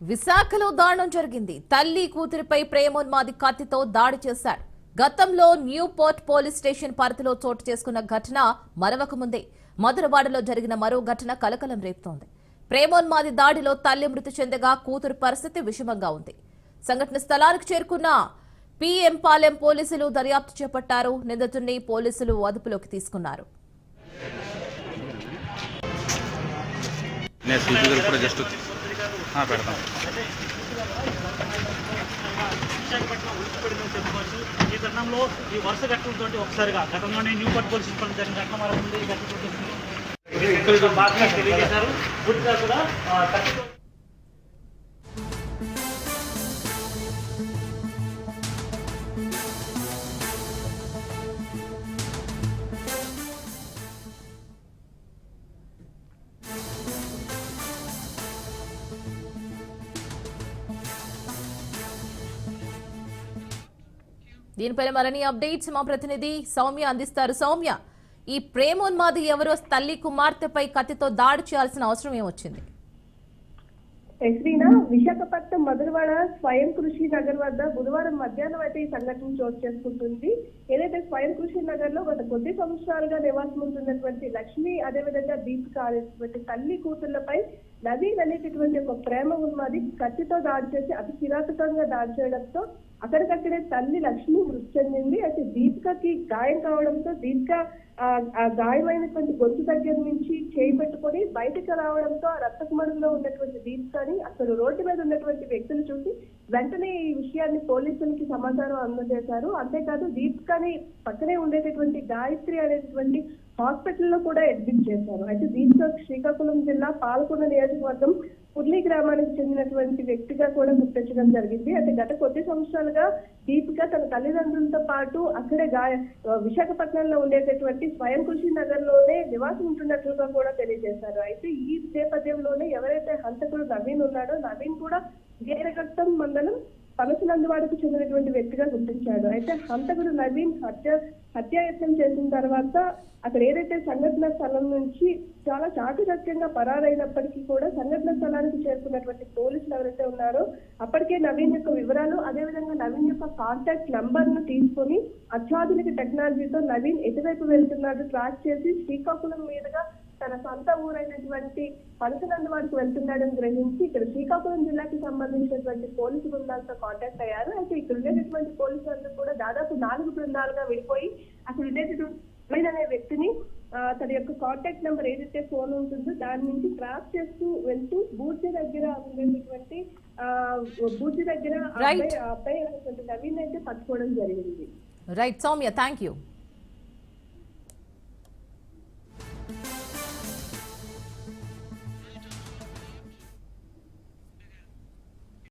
విశాఖలో దారుణం జరిగింది. తల్లి కూతురిపై ప్రేమోన్మాది కత్తితో దాడి చేశాడు. గతంలో న్యూ పోర్ట్ పోలీస్ స్టేషన్ పరిధిలో చోటు చేసుకున్న ఘటన మరవక ముందే మధురవాడలో జరిగిన మరో ఘటన కలకలం రేపుతోంది. ప్రేమోన్మాది దాడిలో తల్లి మృతి చెందగా కూతురు పరిస్థితి విషమంగా ఉంది. సంఘటన స్థలానికి చేరుకున్న పీఎం పాలెం పోలీసులు దర్యాప్తు చేపట్టారు. నిందితుడిని పోలీసులు అదుపులోకి తీసుకున్నారు. ఈ ఘటనలో ఈ వరుస ఘటనలతో ఒకసారిగా గతంలోనే న్యూ పోర్ట్ పోలీస్ స్టేషన్ జరిగిన ఘటన మరో ఉంది. బాగా తెలియజేశారు. పూర్తిగా కూడా దీనిపై మరిన్ని అప్డేట్స్ మా ప్రతినిధి సౌమ్య అందిస్తారు. సౌమ్య, ఈ ప్రేమోన్మాది ఎవరో తల్లి కుమార్తెపై కత్తితో దాడి చేయాల్సిన అవసరం ఏమొచ్చింది? విశాఖపట్నం మధురవాడ స్వయం కృషి నగర్ వద్ద బుధవారం మధ్యాహ్నం అయితే ఈ సంఘటన చోటు చేసుకుంటుంది. ఏదైతే స్వయం కృషి నగర్ లో గత కొద్ది సంవత్సరాలుగా నివాసం ఉంటున్నటువంటి లక్ష్మి, అదేవిధంగా దీపిక అనేటువంటి తల్లి కూతుళ్లపై నవీన్ అనేటటువంటి ఒక ప్రేమ ఉన్మాది కత్తితో దాడి చేసి అతి కిరాతకంగా దాడి చేయడంతో అక్కడికక్కడే తల్లి లక్ష్మి మృతి చెందింది. అయితే దీపికకి గాయం కావడంతో దీపిక ఆ గాయమైనటువంటి గొంతు దగ్గర నుంచి చేయి పెట్టుకొని బయటకు రావడంతో ఆ రక్తకుమడులో ఉన్నటువంటి దీపికని అసలు రోడ్డు మీద ఉన్నటువంటి వ్యక్తులు చూసి వెంటనే ఈ విషయాన్ని పోలీసులకి సమాచారం అందజేశారు. అంతేకాదు దీపికని పక్కనే ఉండేటటువంటి గాయత్రి అనేటటువంటి హాస్పిటల్లో కూడా అడ్మిట్ చేశారు. అయితే దీపిక శ్రీకాకుళం జిల్లా పాలకొండ నియోజకవర్గం పుర్లి గ్రామానికి చెందినటువంటి వ్యక్తిగా కూడా గుర్తించడం జరిగింది. అయితే గత కొద్ది సంవత్సరాలుగా దీపిక తన తల్లిదండ్రులతో పాటు అక్కడే విశాఖపట్నంలో ఉండేటటువంటి స్వయం కృషి నగర్ లోనే నివాసం ఉంటున్నట్లుగా కూడా తెలియజేశారు. అయితే ఈ నేపథ్యంలోనే ఎవరైతే హంతకుడు నవీన్ ఉన్నాడో నవీన్ కూడా వీరఘట్టం మండలం పనసనందువాడకు చెందినటువంటి వ్యక్తిగా గుర్తించాడు. అయితే హంతకుడు నవీన్ హత్యాయత్నం చేసిన తర్వాత అక్కడ ఏదైతే సంఘటన స్థలం నుంచి చాలా చాటుచక్యంగా పరారైనప్పటికీ కూడా సంఘటన స్థలానికి చేరుకున్నటువంటి పోలీసులు ఎవరైతే ఉన్నారో అప్పటికే నవీన్ యొక్క వివరాలు, అదేవిధంగా నవీన్ యొక్క కాంటాక్ట్ నంబర్ ను తీసుకొని అత్యాధునిక టెక్నాలజీతో నవీన్ ఎటువైపు వెళ్తున్నాడు ట్రాక్ చేసి శ్రీకాకుళం మీదుగా తన సొంత ఊరైనటువంటి పనసనందువాడకు వెళ్తున్నాడని గ్రహించి ఇక్కడ శ్రీకాకుళం జిల్లాకి సంబంధించినటువంటి పోలీసు బృందాలతో కాంటాక్ట్ అయ్యారు. అయితే ఇక్కడ ఉండేటటువంటి పోలీసులందరూ కూడా దాదాపు 4 బృందాలుగా విడిపోయి అక్కడ ఉండేటటువంటి అనే వ్యక్తిని తన యొక్క కాంటాక్ట్ నెంబర్ ఏదైతే ఫోన్ ఉంటుందో దాని నుంచి ట్రాక్ చేస్తూ వెళ్తూ బూర్జీ దగ్గర ఉండేటటువంటి అబ్బాయి నవీన్ అయితే పట్టుకోవడం జరిగింది. Right Soumya, thank you.